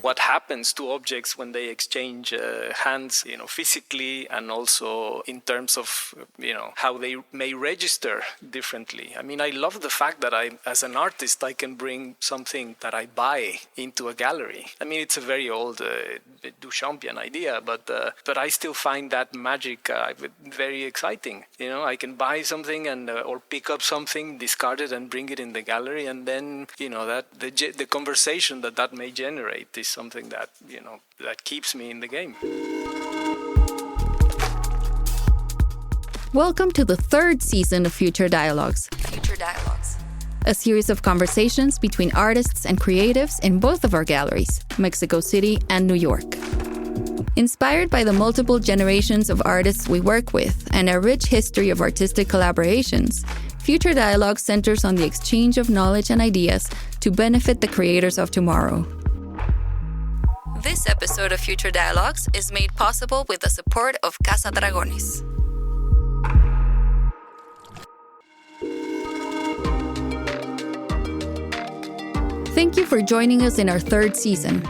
what happens to objects when they exchange hands, physically, and also in terms of, how they may register differently. I mean, I love the fact that as an artist, I can bring something that I buy into a gallery. I mean, it's a very old Duchampian idea, but I still find that magic very exciting. I can buy something and or pick up something, discard it, and bring it in the gallery, and then that the conversation that may generate is something that that keeps me in the game. Welcome to the third season of Future Dialogues. A series of conversations between artists and creatives in both of our galleries, Mexico City and New York. Inspired by the multiple generations of artists we work with and a rich history of artistic collaborations, Future Dialogue centers on the exchange of knowledge and ideas to benefit the creators of tomorrow. This episode of Future Dialogues is made possible with the support of Casa Dragones. Thank you for joining us in our third season.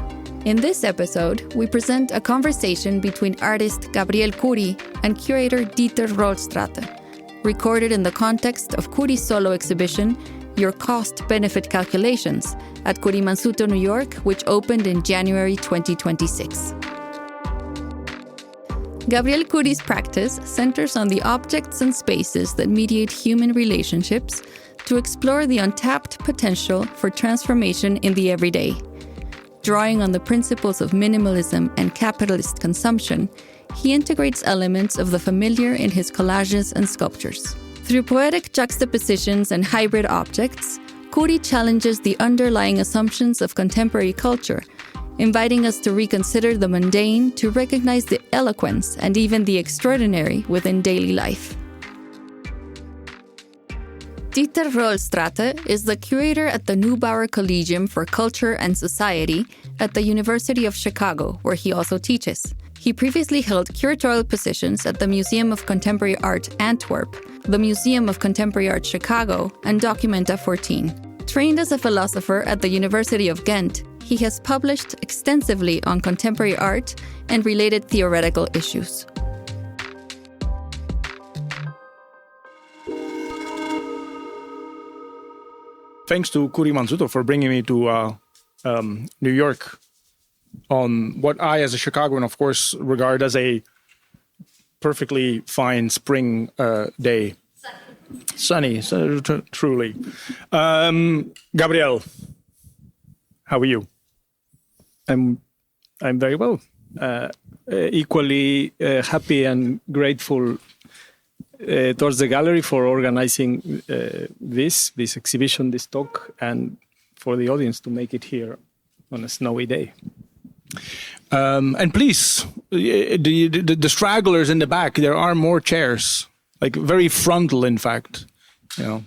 In this episode, we present a conversation between artist Gabriel Kuri and curator Dieter Roelstraete, recorded in the context of Kuri's solo exhibition, Your Cost-Benefit Calculations, at Kurimanzutto, New York, which opened in January 2026. Gabriel Kuri's practice centers on the objects and spaces that mediate human relationships to explore the untapped potential for transformation in the everyday. Drawing on the principles of minimalism and capitalist consumption, he integrates elements of the familiar in his collages and sculptures. Through poetic juxtapositions and hybrid objects, Kuri challenges the underlying assumptions of contemporary culture, inviting us to reconsider the mundane to recognize the eloquence and even the extraordinary within daily life. Dieter Roelstraete is the curator at the Neubauer Collegium for Culture and Society at the University of Chicago, where he also teaches. He previously held curatorial positions at the Museum of Contemporary Art Antwerp, the Museum of Contemporary Art Chicago, and Documenta 14. Trained as a philosopher at the University of Ghent, he has published extensively on contemporary art and related theoretical issues. Thanks to kurimanzutto for bringing me to New York on what I, as a Chicagoan, of course, regard as a perfectly fine spring day. Sunny, truly. Gabriel, how are you? I'm very well. Equally happy and grateful towards the gallery for organizing this exhibition, this talk, and for the audience to make it here on a snowy day. And please, the stragglers in the back, there are more chairs, like very frontal, in fact.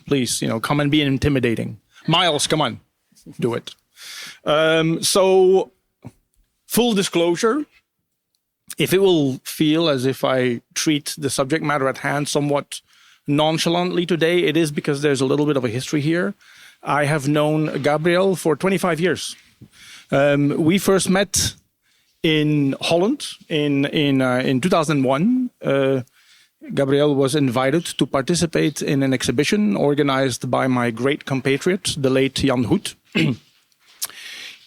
Please, come and be intimidating. Miles, come on, do it. So, full disclosure, if it will feel as if I treat the subject matter at hand somewhat nonchalantly today, it is because there's a little bit of a history here. I have known Gabriel for 25 years. We first met in Holland in 2001. Gabriel was invited to participate in an exhibition organized by my great compatriot, the late Jan Hoet.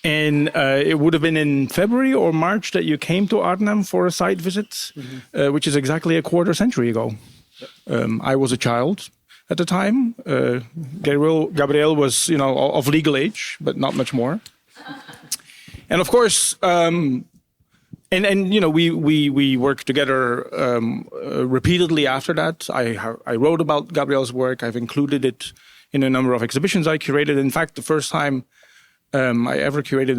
And it would have been in February or March that you came to Arnhem for a site visit, which is exactly a quarter century ago. I was a child at the time. Gabriel was, of legal age, but not much more. And of course, we worked together repeatedly after that. I wrote about Gabriel's work. I've included it in a number of exhibitions I curated. In fact, the first time I ever curated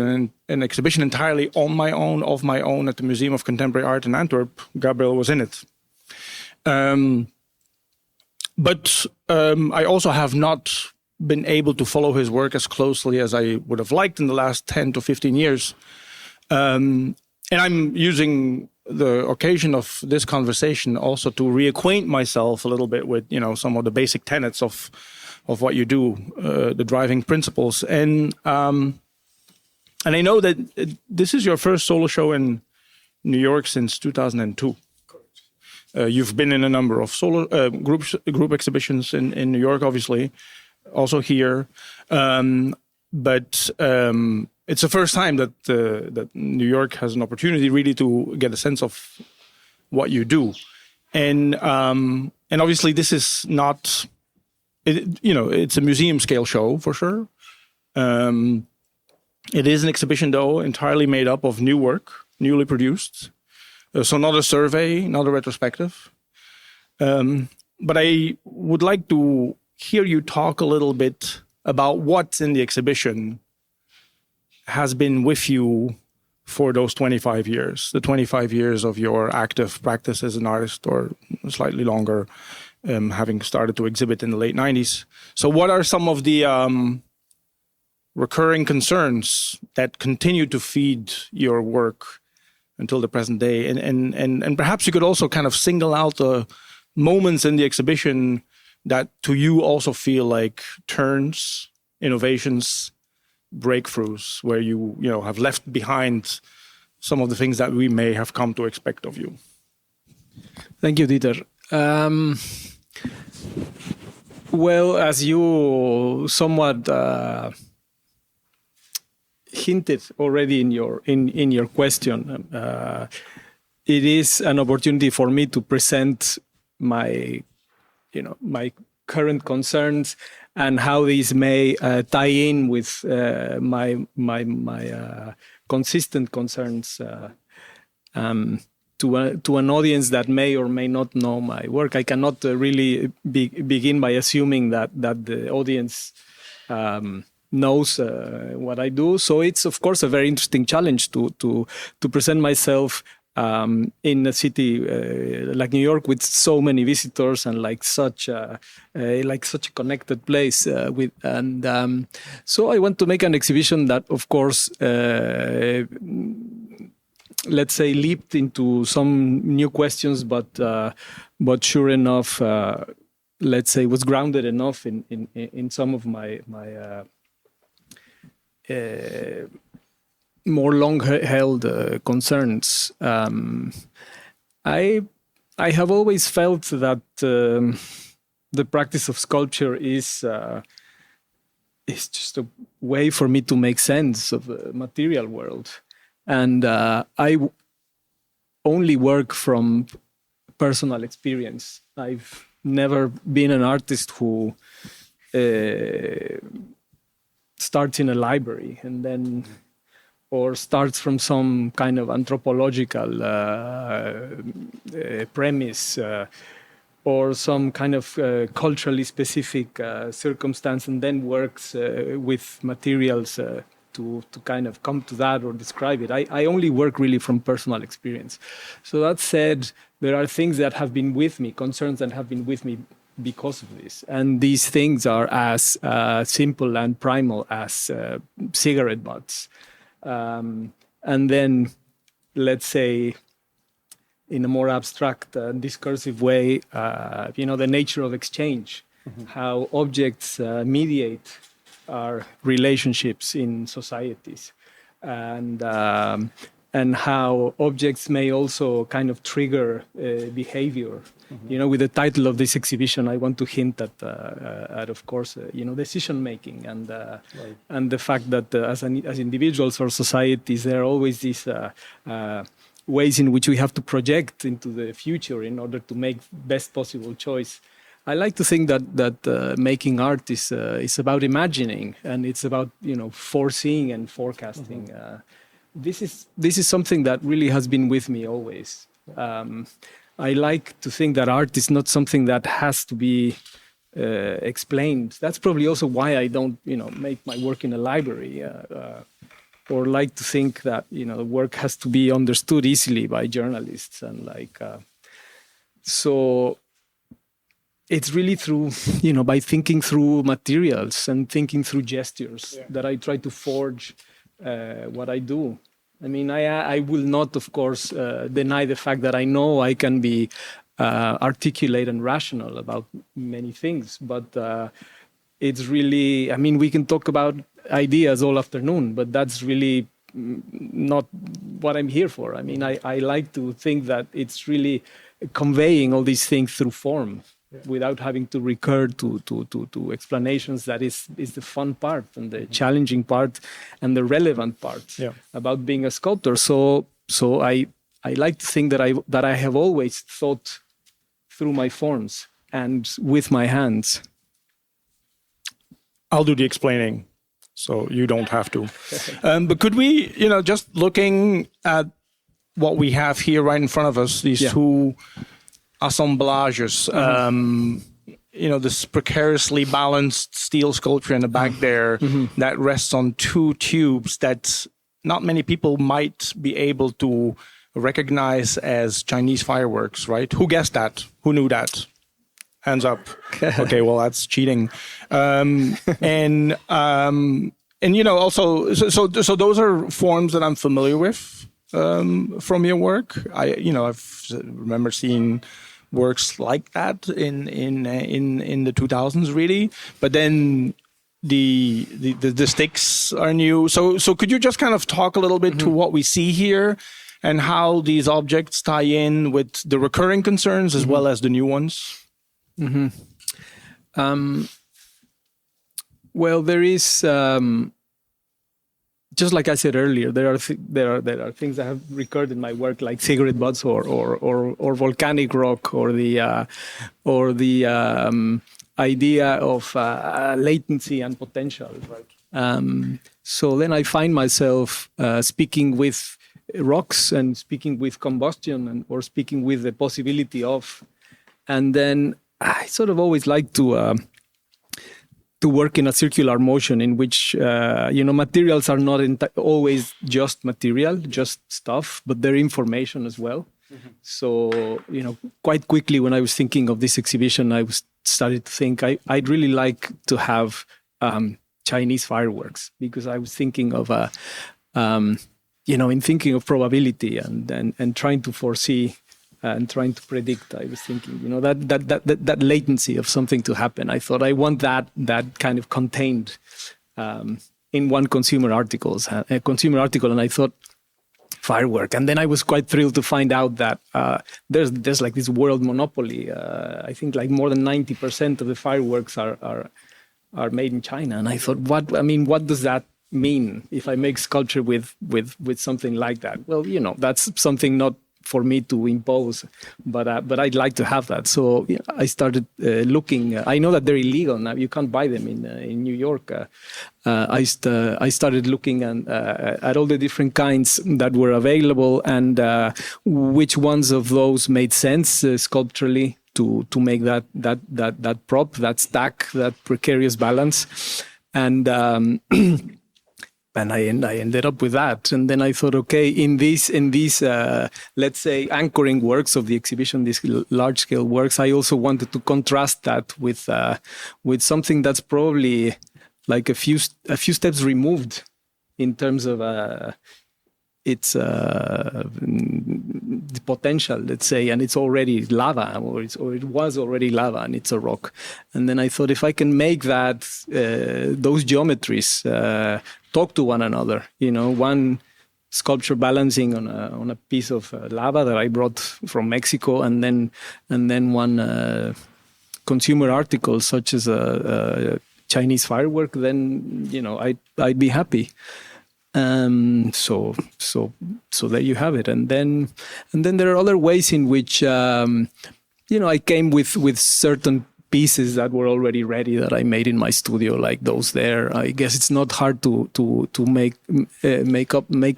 an exhibition entirely on my own, of my own, at the Museum of Contemporary Art in Antwerp. Gabriel was in it. But I also have not been able to follow his work as closely as I would have liked in the last 10 to 15 years. And I'm using the occasion of this conversation also to reacquaint myself a little bit with, some of the basic tenets of what you do, the driving principles. And And I know that this is your first solo show in New York since 2002. You've been in a number of solo group exhibitions in New York, obviously, also here. But it's the first time that New York has an opportunity really to get a sense of what you do. And obviously this is not, it's a museum scale show for sure. It is an exhibition though, entirely made up of new work, newly produced. So not a survey, not a retrospective. But I would like to hear you talk a little bit about what's in the exhibition has been with you for those 25 years, the 25 years of your active practice as an artist, or slightly longer, having started to exhibit in the late 90s. So what are some of the recurring concerns that continue to feed your work until the present day? And perhaps you could also kind of single out the moments in the exhibition that to you also feel like turns, innovations, breakthroughs, where you have left behind some of the things that we may have come to expect of you. Thank you, Dieter. Well, as you somewhat hinted already in your question, it is an opportunity for me to present my current concerns and how these may tie in with my consistent concerns to an audience that may or may not know my work. I cannot really begin by assuming that the audience knows what I do. So it's of course a very interesting challenge to present myself in a city like New York with so many visitors and like such a connected place so I want to make an exhibition that of course let's say leaped into some new questions, but sure enough let's say was grounded enough in some of my more long-held concerns. I have always felt that the practice of sculpture is just a way for me to make sense of the material world, and I only work from personal experience. I've never been an artist who starts in a library and then or starts from some kind of anthropological premise or some kind of culturally specific circumstance and then works with materials to kind of come to that or describe it. I only work really from personal experience. So that said, there are things that have been with me, concerns that have been with me because of this. And these things are as simple and primal as cigarette butts. And then, let's say, in a more abstract, discursive way, the nature of exchange, how objects mediate our relationships in societies, and how objects may also kind of trigger behavior. With the title of this exhibition, I want to hint at of course, decision making and right. And the fact that as individuals or societies, there are always these ways in which we have to project into the future in order to make best possible choice. I like to think that making art is about imagining, and it's about foreseeing and forecasting. This is something that really has been with me always. I like to think that art is not something that has to be explained. That's probably also why I don't, make my work in a library, or like to think that the work has to be understood easily by journalists, and so it's really through, by thinking through materials and thinking through gestures that I try to forge what I do. I mean, I will not, of course, deny the fact that I know I can be articulate and rational about many things, but it's really, I mean, we can talk about ideas all afternoon, but that's really not what I'm here for. I mean, I like to think that it's really conveying all these things through form, without having to recur to explanations. That is the fun part and the challenging part and the relevant part about being a sculptor. So I like to think that I have always thought through my forms and with my hands. I'll do the explaining, so you don't have to. But could we, just looking at what we have here right in front of us, these two assemblages, this precariously balanced steel sculpture in the back there that rests on two tubes that not many people might be able to recognize as Chinese fireworks, right? Who guessed that? Who knew that? Hands up. Okay, well, that's cheating. Also, so those are forms that I'm familiar with from your work. I've remember seeing works like that in the 2000s, really. But then the sticks are new. So could you just kind of talk a little bit to what we see here and how these objects tie in with the recurring concerns as well as the new ones? Well, there is, just like I said earlier, there are things that have recurred in my work, like cigarette butts or volcanic rock, or the idea of latency and potential. Right? So then I find myself speaking with rocks and speaking with combustion or speaking with the possibility of, and then I sort of always like to work in a circular motion in which, materials are not always just material, just stuff, but they're information as well. So, quite quickly when I was thinking of this exhibition, I started to think I'd really like to have Chinese fireworks, because I was thinking of, in thinking of probability and trying to foresee and trying to predict, I was thinking, that latency of something to happen. I thought I want that kind of contained in one consumer article, and I thought firework. And then I was quite thrilled to find out that there's like this world monopoly. I think like more than 90% of the fireworks are made in China. And I thought, what does that mean if I make sculpture with something like that? Well, that's something not for me to impose, but I'd like to have that. So I started looking. I know that they're illegal now; you can't buy them in New York. I started looking at all the different kinds that were available, and which ones of those made sense sculpturally to make that prop, that stack, that precarious balance, and. And I ended up with that. And then I thought, okay, in these let's say, anchoring works of the exhibition, these large-scale works, I also wanted to contrast that with something that's probably like a few steps removed in terms of its the potential, let's say, and it's already lava, or it was already lava, and it's a rock. And then I thought, if I can make that those geometries talk to one another, one sculpture balancing on a piece of lava that I brought from Mexico, and then one consumer article such as a Chinese firework, then I'd be happy. So there you have it. And then there are other ways in which I came with certain pieces that were already ready that I made in my studio, like those there. I guess it's not hard to make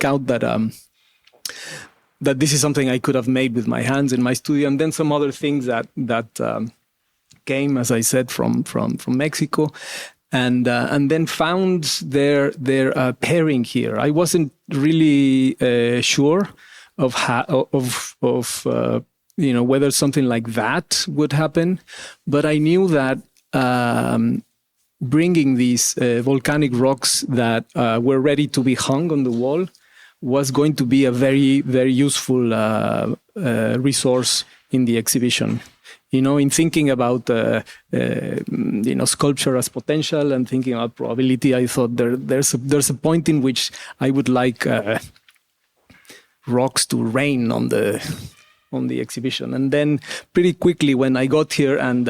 out that that this is something I could have made with my hands in my studio. And then some other things that came, as I said, from Mexico. And then found their pairing here. I wasn't really sure of whether something like that would happen, but I knew that bringing these volcanic rocks that were ready to be hung on the wall was going to be a very, very useful resource in the exhibition. in thinking about sculpture as potential and thinking about probability, I thought there's a point in which I would like rocks to rain on the exhibition. And then pretty quickly when I got here and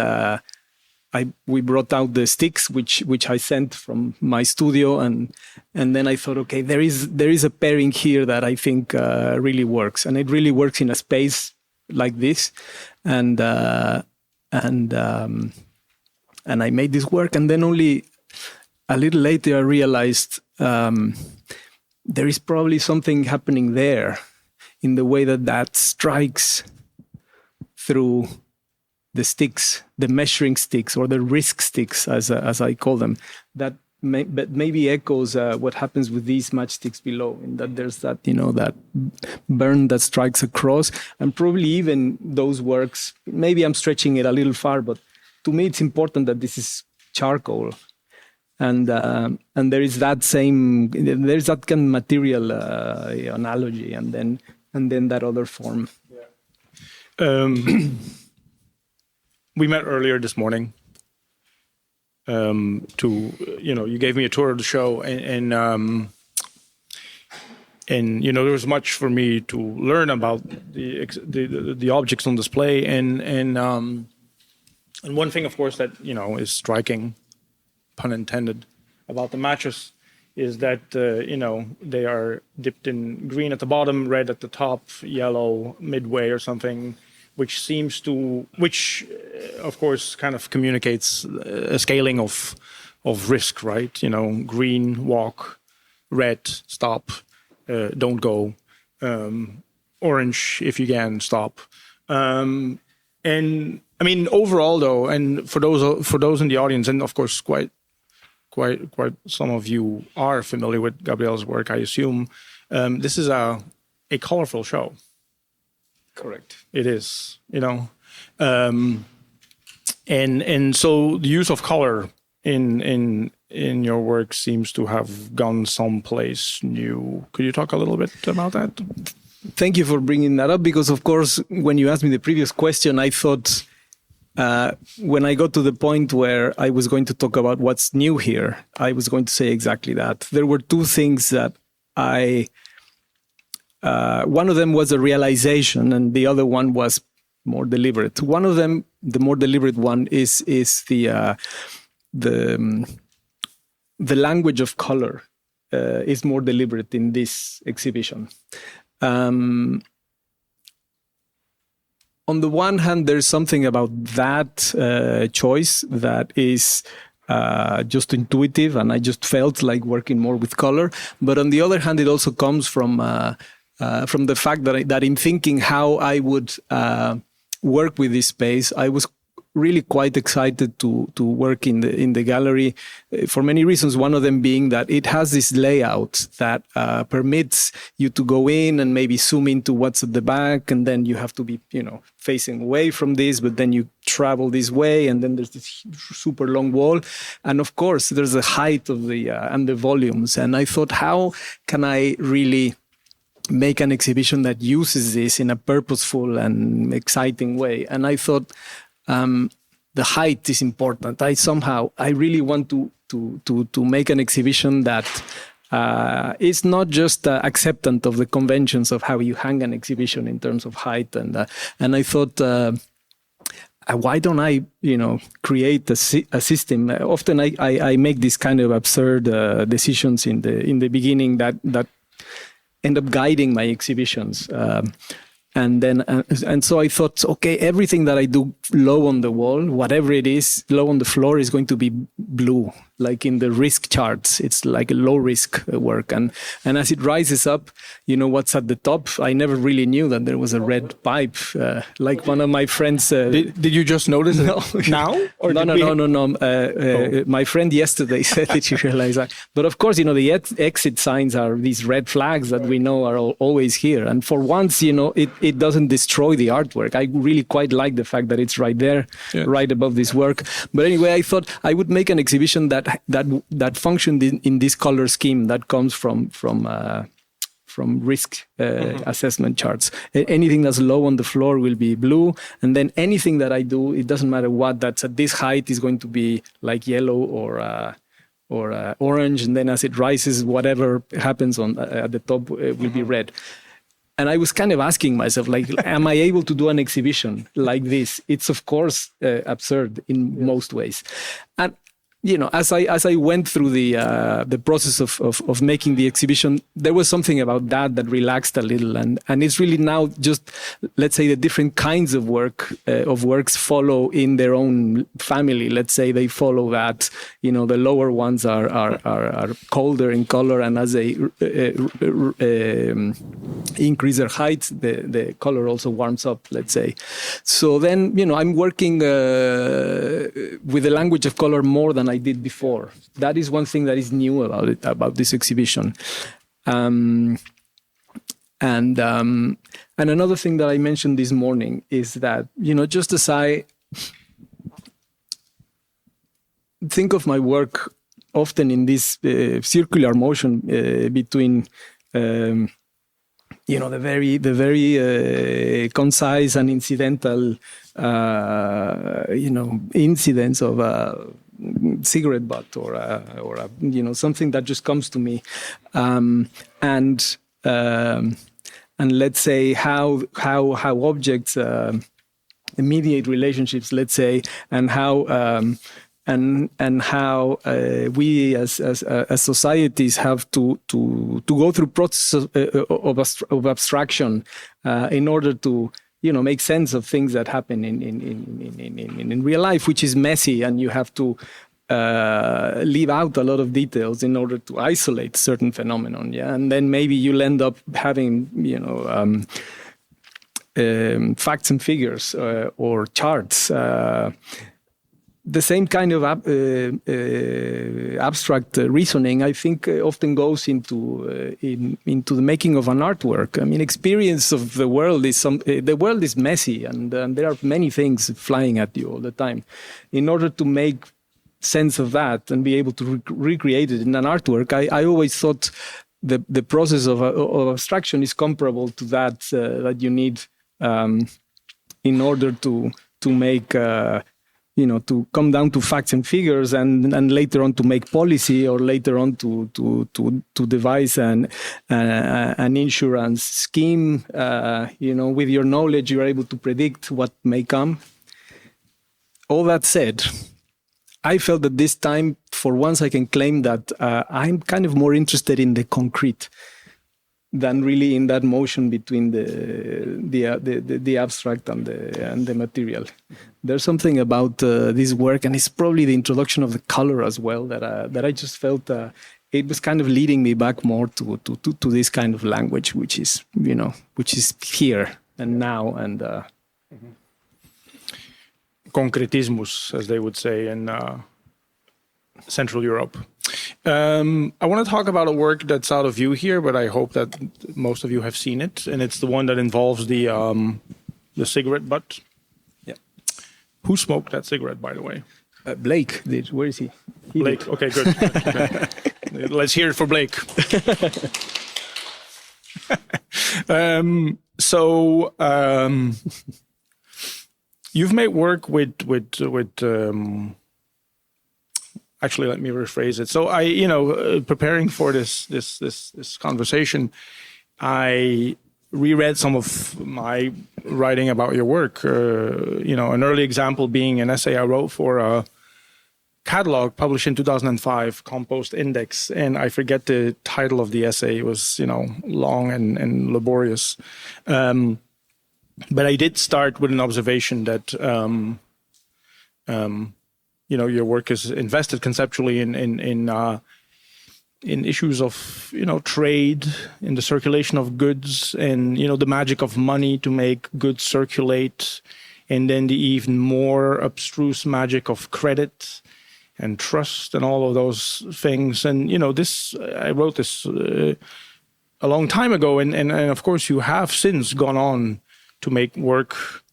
we brought out the sticks, which I sent from my studio, and then I thought, okay, there is a pairing here that I think really works, and it really works in a space like this, and I made this work, and then only a little later I realized there is probably something happening there in the way that strikes through the sticks, the measuring sticks, or the risk sticks, as I call them, that maybe echoes what happens with these matchsticks below, in that there's that, that burn that strikes across, and probably even those works, maybe I'm stretching it a little far, but to me it's important that this is charcoal, and there is that there's that kind of material analogy, and then that other form. We met earlier this morning. You gave me a tour of the show, and there was much for me to learn about the objects on display, and one thing, of course, that is striking, pun intended, about the matches is that they are dipped in green at the bottom, red at the top, yellow midway or something, which of course kind of communicates a scaling of risk, right? Green, walk; red, stop, don't go; orange, if you can, stop. And I mean, overall, though, and for those in the audience, and of course, quite some of you are familiar with Gabriel's work, I assume. This is a colorful show. Correct. It is, and so the use of color in your work seems to have gone someplace new. Could you talk a little bit about that? Thank you for bringing that up, because of course, when you asked me the previous question, I thought when I got to the point where I was going to talk about what's new here, I was going to say exactly that. There were two things that one of them was a realization, and the other one was more deliberate. One of them, the more deliberate one, is the language of color is more deliberate in this exhibition. On the one hand, there's something about that choice that is just intuitive, and I just felt like working more with color. But on the other hand, it also comes from the fact that in thinking how I would work with this space, I was really quite excited to work in the gallery for many reasons. One of them being that it has this layout that permits you to go in and maybe zoom into what's at the back, and then you have to be facing away from this, but then you travel this way, and then there's this super long wall, and of course there's the height of the and the volumes. And I thought, how can I really make an exhibition that uses this in a purposeful and exciting way? And I thought the height is important. I really want to make an exhibition that is not just acceptant of the conventions of how you hang an exhibition in terms of height. And I thought, why don't I, create a system? Often I make these kind of absurd decisions in the beginning that end up guiding my exhibitions. And so I thought, okay, everything that I do low on the wall, whatever it is, low on the floor, is going to be blue. Like in the risk charts, it's like a low risk work. And as it rises up, what's at the top? I never really knew that there was a red pipe. Like one of my friends. Did you just notice it now? Or No. My friend yesterday said that she realized that. But of course, the exit signs are these red flags that we know are always here. And for once, it doesn't destroy the artwork. I really quite like the fact that it's right there, right above this work. But anyway, I thought I would make an exhibition that functioned in this color scheme that comes from risk assessment charts. Anything that's low on the floor will be blue, and then anything that I do, it doesn't matter what, that's at this height is going to be like yellow or orange, and then as it rises, whatever happens on at the top will be red. And I was kind of asking myself, like, am I able to do an exhibition like this? It's of course absurd in most ways. And as I went through the process of making the exhibition, there was something about that relaxed a little, and it's really now just, let's say, the different kinds of works follow in their own family. Let's say they follow that, the lower ones are colder in color, and as they increase their height, the color also warms up, let's say. So then, I'm working with the language of color more than I did before. That is one thing that is new about this exhibition. And another thing that I mentioned this morning is that, just as I think of my work often in this circular motion between the very concise and incidental incidents of cigarette butt or something that just comes to me, and let's say how objects mediate relationships, let's say, and how we as societies have to go through processes of abstraction in order to make sense of things that happen in real life, which is messy, and you have to leave out a lot of details in order to isolate certain phenomenon. Yeah, and then maybe you'll end up having facts and figures or charts. The same kind of abstract reasoning, I think, often goes into the making of an artwork. I mean, experience of the world is the world is messy, and there are many things flying at you all the time. In order to make sense of that and be able to recreate it in an artwork, I always thought the process of abstraction is comparable to that that you need in order to make. To come down to facts and figures, and later on to make policy, or later on to devise an insurance scheme. With your knowledge, you're able to predict what may come. All that said, I felt that this time, for once, I can claim that I'm kind of more interested in the concrete than really in that motion between the abstract and the material. There's something about this work, and it's probably the introduction of the color as well, that I just felt it was kind of leading me back more to this kind of language, which is here and now, and concretismus, as they would say in Central Europe. I want to talk about a work that's out of view here, but I hope that most of you have seen it, and it's the one that involves the cigarette butt. Yeah. Who smoked that cigarette, by the way? Blake did. Where is he? Blake. Okay, good. Let's hear it for Blake. You've made work with actually, let me rephrase it. So preparing for this conversation, I reread some of my writing about your work. An early example being an essay I wrote for a catalog published in 2005, Compost Index, and I forget the title of the essay. It was long and laborious, but I did start with an observation that. Your work is invested conceptually in issues of trade, in the circulation of goods, and the magic of money to make goods circulate, and then the even more abstruse magic of credit and trust and all of those things. And I wrote this a long time ago, and of course you have since gone on to make work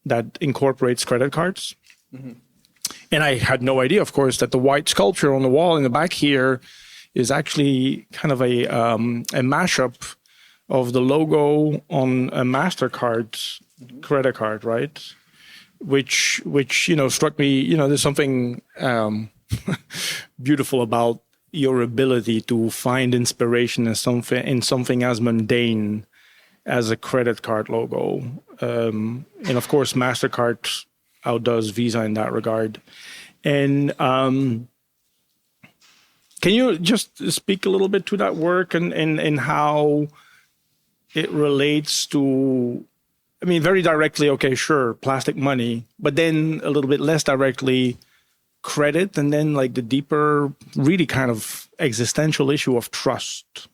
that incorporates credit cards. Mm-hmm. And I had no idea, of course, that the white sculpture on the wall in the back here is actually kind of a mashup of the logo on a MasterCard credit card, right? Which struck me. There's something beautiful about your ability to find inspiration in something as mundane as a credit card logo. And of course, MasterCard outdoes Visa in that regard. And can you just speak a little bit to that work and how it relates to, very directly, okay, sure, plastic money, but then a little bit less directly, credit, and then like the deeper, really kind of existential issue of trust?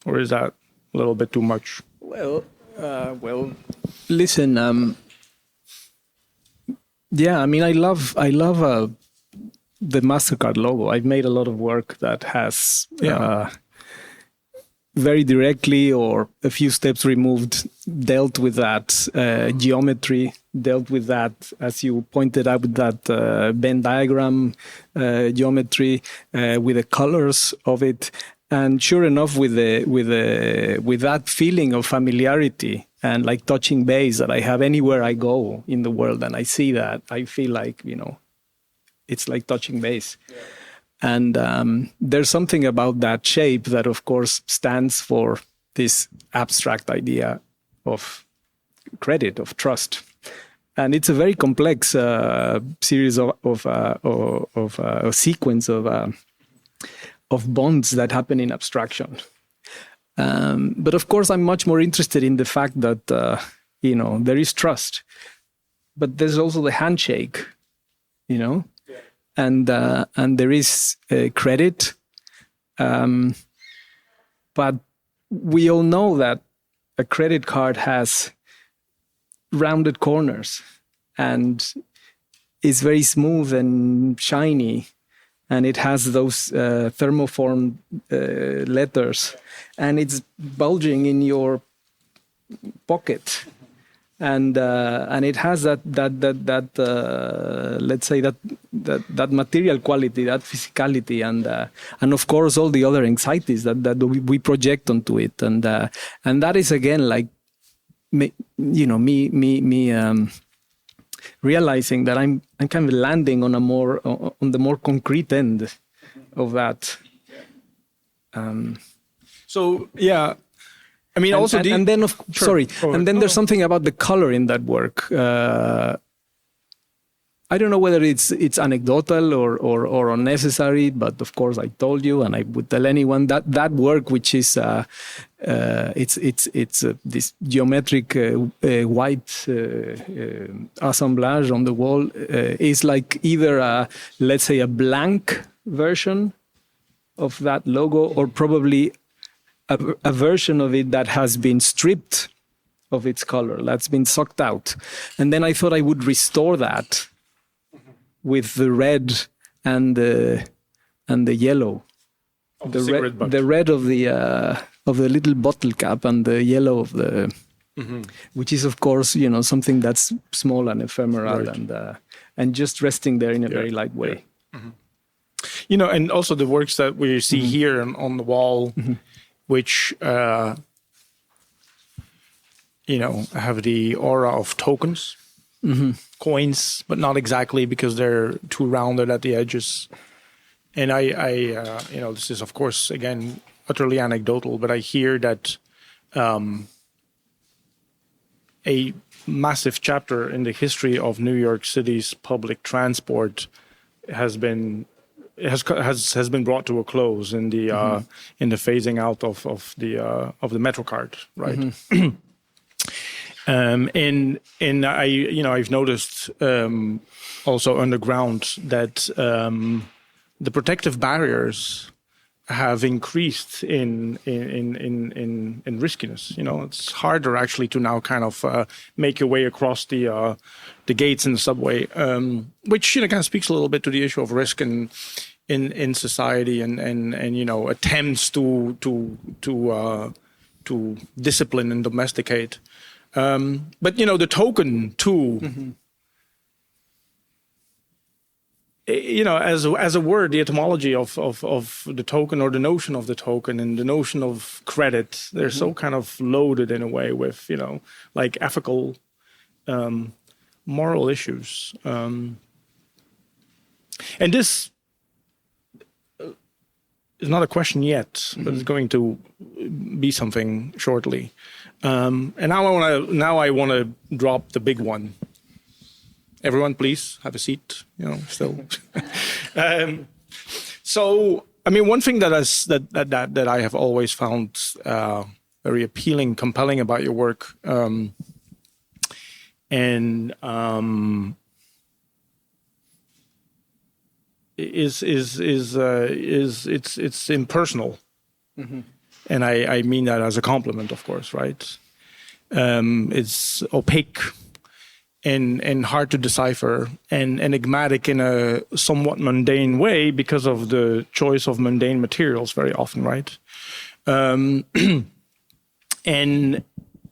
Or is that a little bit too much? Well, listen. I love the MasterCard logo. I've made a lot of work that has very directly or a few steps removed dealt with that geometry, dealt with that, as you pointed out, with that Venn diagram geometry, with the colors of it. And sure enough, with that feeling of familiarity and like touching base that I have anywhere I go in the world, and I see that, I feel like, it's like touching base. Yeah. And there's something about that shape that, of course, stands for this abstract idea of credit, of trust. And it's a very complex series of a sequence of bonds that happen in abstraction. But of course, I'm much more interested in the fact that, there is trust, but there's also the handshake, and there is credit. But we all know that a credit card has rounded corners and is very smooth and shiny. And it has those thermoformed letters, and it's bulging in your pocket, and it has that let's say that material quality, that physicality, and of course all the other anxieties that we project onto it, and that is again like me realizing that I'm kind of landing on the more concrete end of that. There's something about the color in that work. I don't know whether it's anecdotal or unnecessary, but of course I told you, and I would tell anyone that work, which is it's this geometric white assemblage on the wall, is like either let's say a blank version of that logo, or probably a version of it that has been stripped of its color, that's been sucked out, and then I thought I would restore that with the red and the yellow, the red of the little bottle cap and the yellow of the, which is of course something that's small and ephemeral, right, and just resting there in a very light way. Yeah. And also the works that we see here on the wall, which have the aura of tokens. Coins, but not exactly, because they're too rounded at the edges. And I this is of course again utterly anecdotal, but I hear that a massive chapter in the history of New York City's public transport has been brought to a close in the phasing out of the MetroCard, right? And I've noticed also underground that the protective barriers have increased in riskiness. It's harder actually to now kind of make your way across the gates in the subway, which kind of speaks a little bit to the issue of risk in society and attempts to discipline and domesticate. But the token too as a word, the etymology of the token, or the notion of the token, and the notion of credit, they're so kind of loaded in a way with, like ethical, moral issues. And this is not a question yet, but it's going to be something shortly. And now I want to drop the big one. Everyone, please have a seat. Still. So, I mean, one thing that I have always found very appealing, compelling about your work, is it's impersonal, and I mean that as a compliment, of course, right? It's opaque and hard to decipher, and enigmatic in a somewhat mundane way because of the choice of mundane materials very often, right? And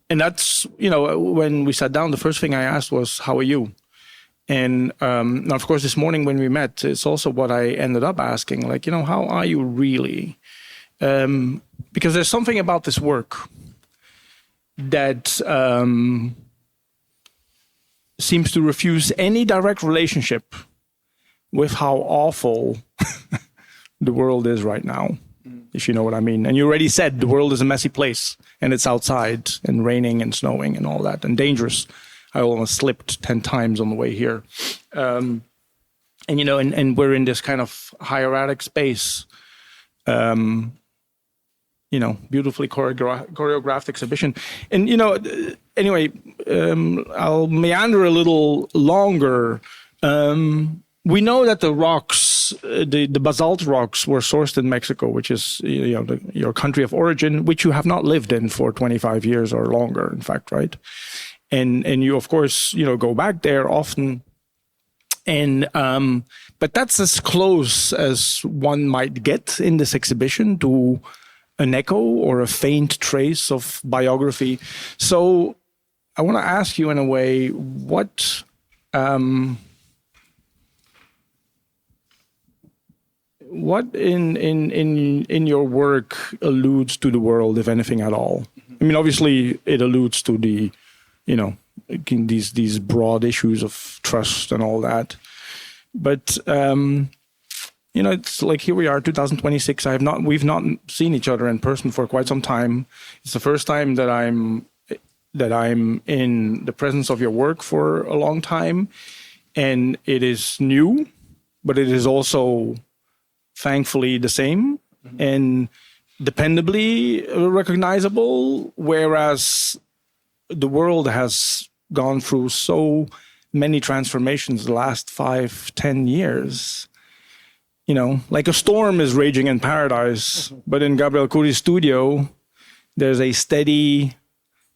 that's, when we sat down, the first thing I asked was, how are you? And now, of course, this morning when we met, it's also what I ended up asking, like, how are you really? Because there's something about this work that seems to refuse any direct relationship with how awful the world is right now, if you know what I mean. And you already said the world is a messy place, and it's outside, and raining and snowing and all that, and dangerous. I almost slipped 10 times on the way here. And we're in this kind of hieratic space, beautifully choreographed exhibition. And, anyway, I'll meander a little longer. We know that the rocks, the basalt rocks, were sourced in Mexico, which is, your country of origin, which you have not lived in for 25 years or longer, in fact, right? And you, of course, go back there often. And, but that's as close as one might get in this exhibition to an echo or a faint trace of biography. So I want to ask you, in a way, what in your work alludes to the world, if anything at all? I mean, obviously, it alludes to the, these broad issues of trust and all that. But it's like, here we are, 2026. We've not seen each other in person for quite some time. It's the first time that I'm in the presence of your work for a long time, and it is new, but it is also thankfully the same and dependably recognizable. Whereas the world has gone through so many transformations the last 5-10 years. Like a storm is raging in paradise, but in Gabriel Kuri's studio, there's a steady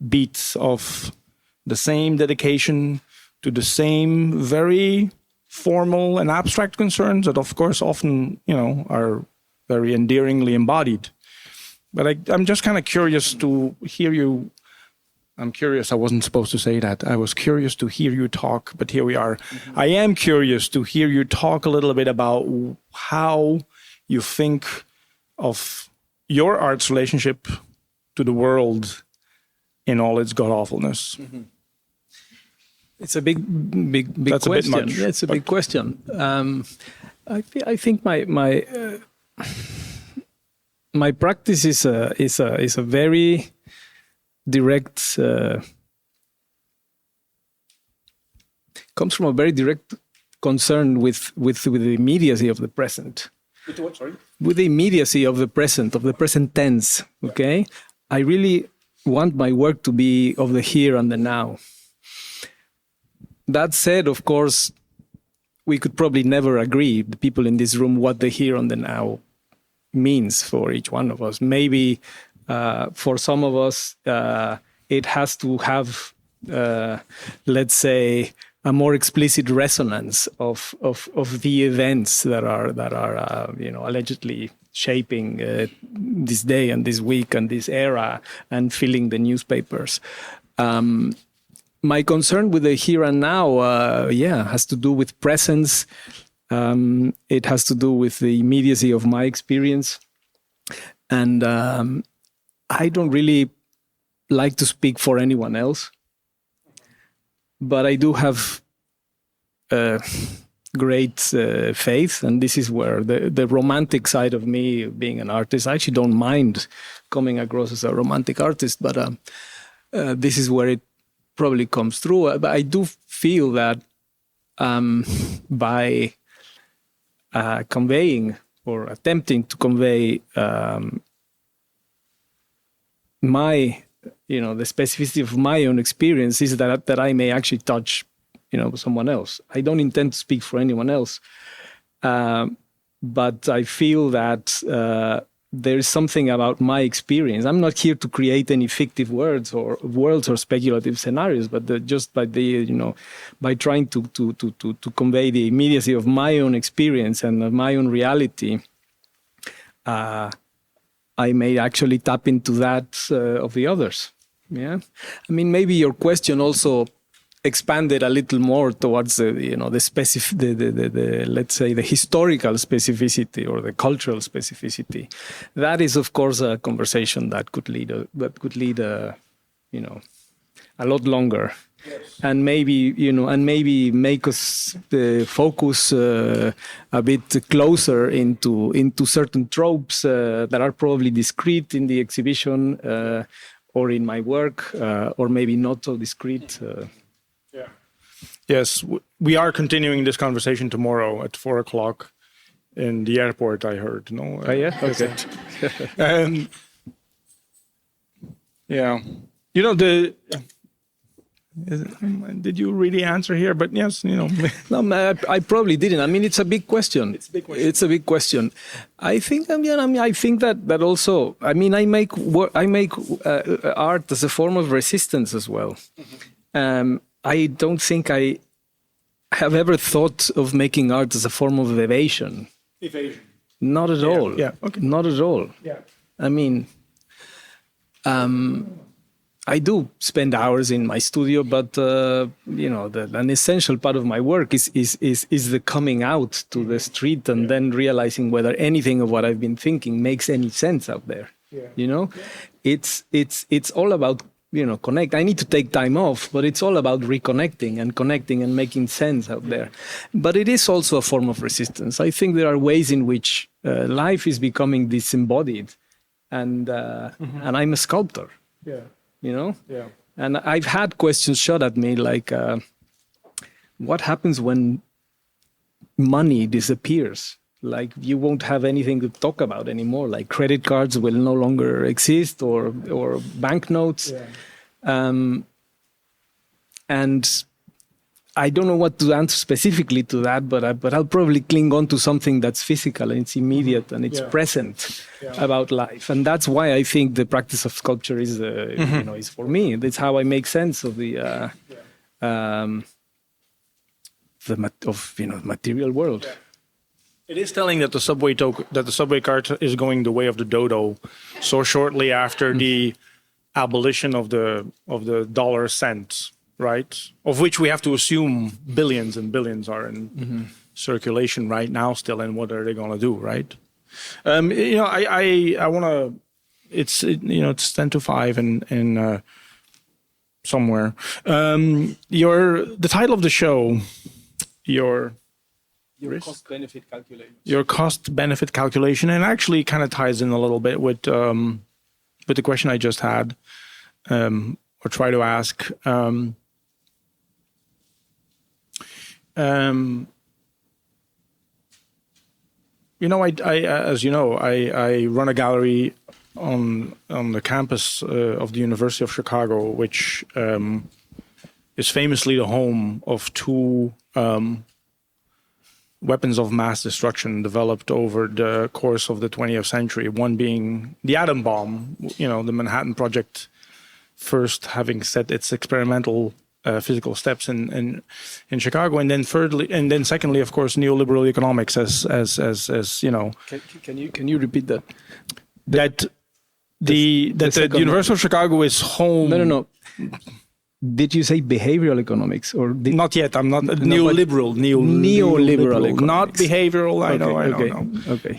beat of the same dedication to the same very formal and abstract concerns that, of course, often, are very endearingly embodied. But I'm just kind of curious to hear you. I'm curious. I wasn't supposed to say that. I was curious to hear you talk, but here we are. I am curious to hear you talk a little bit about how you think of your art's relationship to the world in all its god-awfulness. It's a big That's question. A bit much, it's a big question. I think my practice is a very direct, comes from a very direct concern with the immediacy of the present. With what, sorry? With the immediacy of the present tense, okay? I really want my work to be of the here and the now. That said, of course, we could probably never agree, the people in this room, what the here and the now means for each one of us. Maybe for some of us, it has to have, let's say, a more explicit resonance of the events that are allegedly shaping this day and this week and this era and filling the newspapers. My concern with the here and now, has to do with presence It has to do with the immediacy of my experience. And I don't really like to speak for anyone else. But I do have great faith, and this is where the romantic side of me, being an artist, I actually don't mind coming across as a romantic artist, but this is where it probably comes through. But I do feel that by conveying or attempting to convey the specificity of my own experience is that I may actually touch, someone else. I don't intend to speak for anyone else, but I feel that there is something about my experience. I'm not here to create any fictive words or speculative scenarios, but just by by trying to convey the immediacy of my own experience and of my own reality. I may actually tap into that of the others. Yeah, I mean, maybe your question also expanded a little more towards the let's say the historical specificity or the cultural specificity. That is, of course, a conversation that could lead a lot longer. Yes. And maybe make us focus a bit closer into certain tropes that are probably discrete in the exhibition or in my work, or maybe not so discrete. Yeah. Yes, we are continuing this conversation tomorrow at 4:00 in the airport. I heard. No. Oh yeah. Okay. Yeah. Did you really answer here? But yes, No, I probably didn't. I mean, it's a big question. It's a big question. I think. I think that also. I mean, I make art as a form of resistance as well. Mm-hmm. I don't think I have ever thought of making art as a form of evasion. Not at all. Yeah. Okay. Not at all. Yeah. I mean, I do spend hours in my studio, but an essential part of my work is the coming out to the street and then realizing whether anything of what I've been thinking makes any sense out there. Yeah. It's all about connect. I need to take time off, but it's all about reconnecting and connecting and making sense out there. But it is also a form of resistance. I think there are ways in which life is becoming disembodied, and I'm a sculptor. Yeah. Yeah. And I've had questions shot at me like, what happens when money disappears? Like you won't have anything to talk about anymore. Like credit cards will no longer exist, or banknotes. Yeah. And I don't know what to answer specifically to that, but I'll probably cling on to something that's physical and it's immediate and it's present about life, and that's why I think the practice of sculpture is, is for me. That's how I make sense of the material world. Yeah. It is telling that the subway card is going the way of the dodo, so shortly after the abolition of the dollar cent. Right, of which we have to assume billions and billions are in circulation right now still, and what are they going to do, right? I want to. It's 4:50 and somewhere. The title of the show, your cost benefit calculation. Your cost benefit calculation, and actually kind of ties in a little bit with the question I just had, or try to ask. I run a gallery on the campus of the University of Chicago, which is famously the home of two weapons of mass destruction developed over the course of the 20th century. One being the atom bomb, the Manhattan Project first having set its experimental physical steps in Chicago, and then secondly, of course, neoliberal economics, as Can you repeat that? The University of Chicago is home. No. did you say behavioral economics or not yet? I'm not neoliberal. Neoliberal, not behavioral. I know. Okay.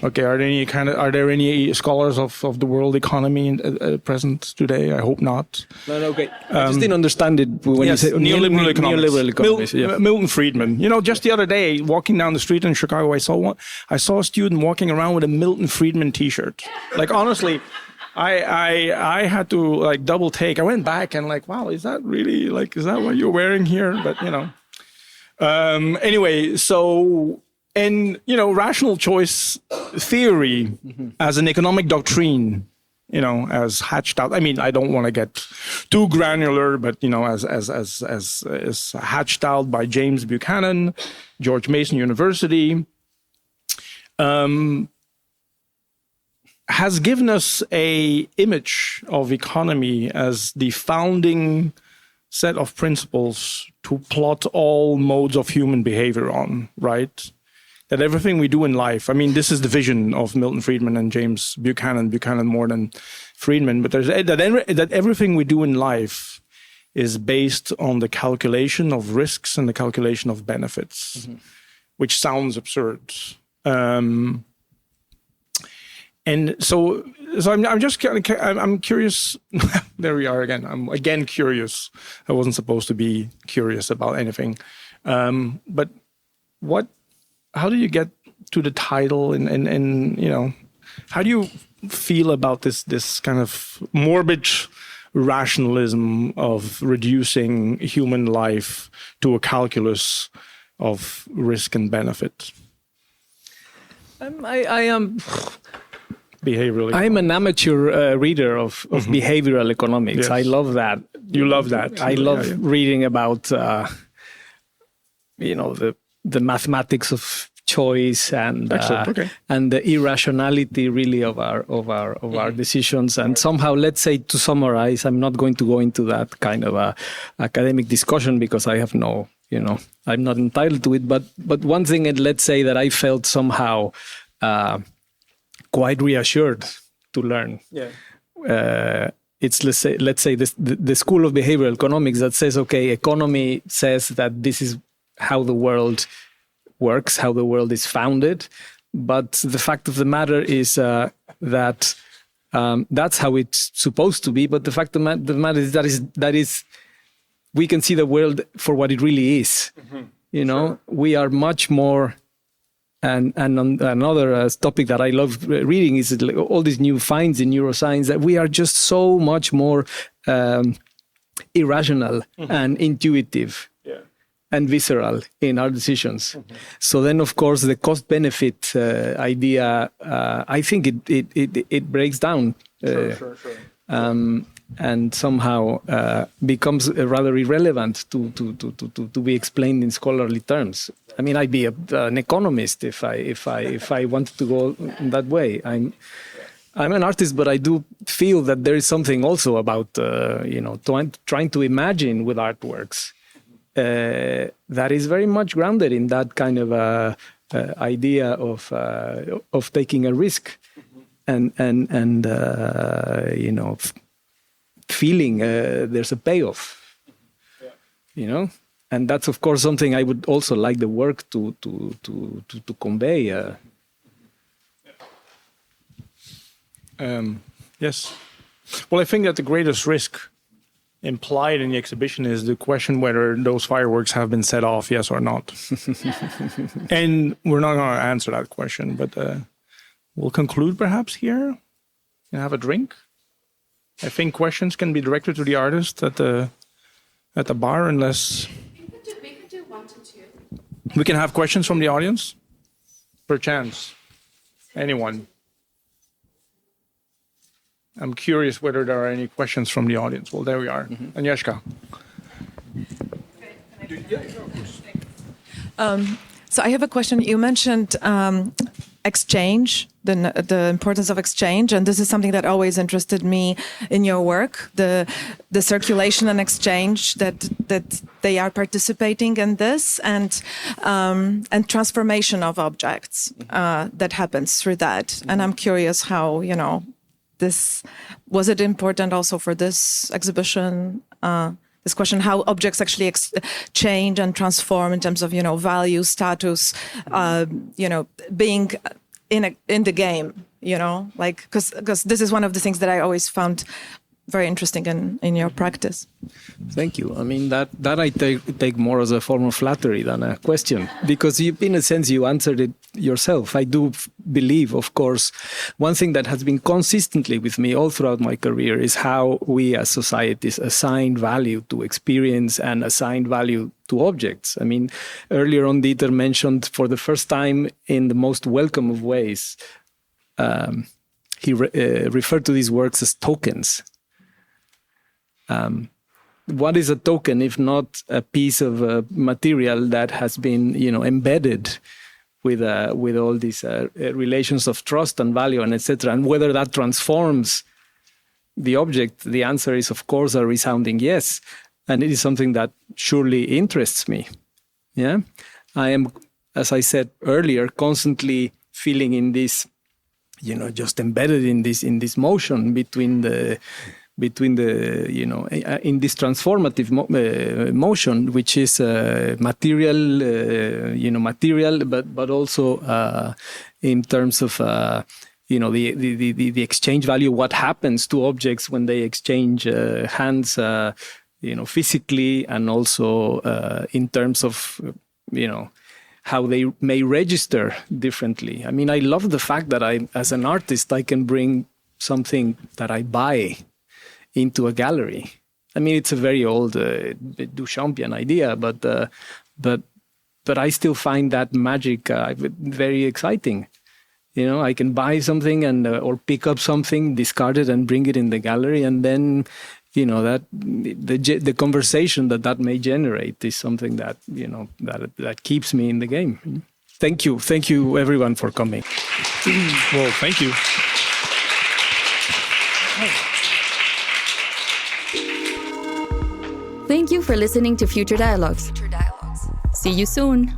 Are there any scholars of the world economy present today? I hope not. No. Okay. I just didn't understand it when you said neoliberal economics. Neoliberal economics. Milton Friedman. Just the other day, walking down the street in Chicago, I saw a student walking around with a Milton Friedman T-shirt. Like honestly. I had to double take. I went back and wow, is that what you're wearing here? But anyway, so rational choice theory as an economic doctrine, as hatched out. I mean, I don't want to get too granular, but as hatched out by James Buchanan, George Mason University. Has given us a image of economy as the founding set of principles to plot all modes of human behavior on, right? That everything we do in life, I mean, this is the vision of Milton Friedman and James Buchanan more than Friedman, but that everything we do in life is based on the calculation of risks and the calculation of benefits, which sounds absurd. And so I'm curious. There we are again. I'm again curious. I wasn't supposed to be curious about anything. But how do you get to the title and how do you feel about this kind of morbid rationalism of reducing human life to a calculus of risk and benefit? I am... Behavioral. I'm an amateur reader of behavioral economics. Yes. I love that. You love that. I love reading about, the mathematics of choice and and the irrationality really of our decisions. And somehow, let's say, to summarize, I'm not going to go into that kind of academic discussion because I have no, I'm not entitled to it. But one thing, let's say that I felt somehow. Quite reassured to learn. Yeah. It's let's say the school of behavioral economics that says, okay, economy says that this is how the world works, how the world is founded, but the fact of the matter is that that's how it's supposed to be. But the fact of the matter is that is we can see the world for what it really is. Sure. We are much more. And another topic that I love reading is all these new finds in neuroscience that we are just so much more irrational and intuitive and visceral in our decisions. So then, of course, the cost-benefit idea, I think it breaks down. Sure. And somehow becomes rather irrelevant to be explained in scholarly terms. I mean, I'd be an economist if I wanted to go that way. I'm an artist, but I do feel that there is something also about trying to imagine with artworks that is very much grounded in that kind of idea of taking a risk and feeling there's a payoff, and that's of course something I would also like the work to convey. Yes. Well, I think that the greatest risk implied in the exhibition is the question whether those fireworks have been set off, yes or not. And we're not going to answer that question, but we'll conclude perhaps here and have a drink. I think questions can be directed to the artist at the bar, unless we can do 1 to 2. We can have questions from the audience, perchance. Anyone? I'm curious whether there are any questions from the audience. Well, there we are. Agnieszka. So I have a question. You mentioned exchange, the importance of exchange, and this is something that always interested me in your work, the circulation and exchange that they are participating in this, and transformation of objects that happens through that. And I'm curious how, was it important also for this exhibition this question how objects actually change and transform in terms of value, status, being in the game. Like because this is one of the things that I always found very interesting in your practice. Thank you. I mean, that I take more as a form of flattery than a question, because in a sense you answered it yourself. I do believe, of course, one thing that has been consistently with me all throughout my career is how we as societies assign value to experience and assign value to objects. I mean, earlier on Dieter mentioned for the first time in the most welcome of ways, he referred to these works as tokens. What is a token if not a piece of material that has been, embedded with all these relations of trust and value and etc. And whether that transforms the object, the answer is, of course, a resounding yes. And it is something that surely interests me. Yeah, I am, as I said earlier, constantly feeling in this, just embedded in this motion between the in this transformative motion, which is material, but also in terms of the exchange value, what happens to objects when they exchange hands, physically, and also in terms of how they may register differently. I mean, I love the fact that as an artist, I can bring something that I buy into a gallery. I mean, it's a very old Duchampian idea, but I still find that magic very exciting. I can buy something or pick up something, discard it, and bring it in the gallery, and then that the conversation that may generate is something that that keeps me in the game. Thank you everyone for coming. Well, thank you. Thank you for listening to Future Dialogues. See you soon.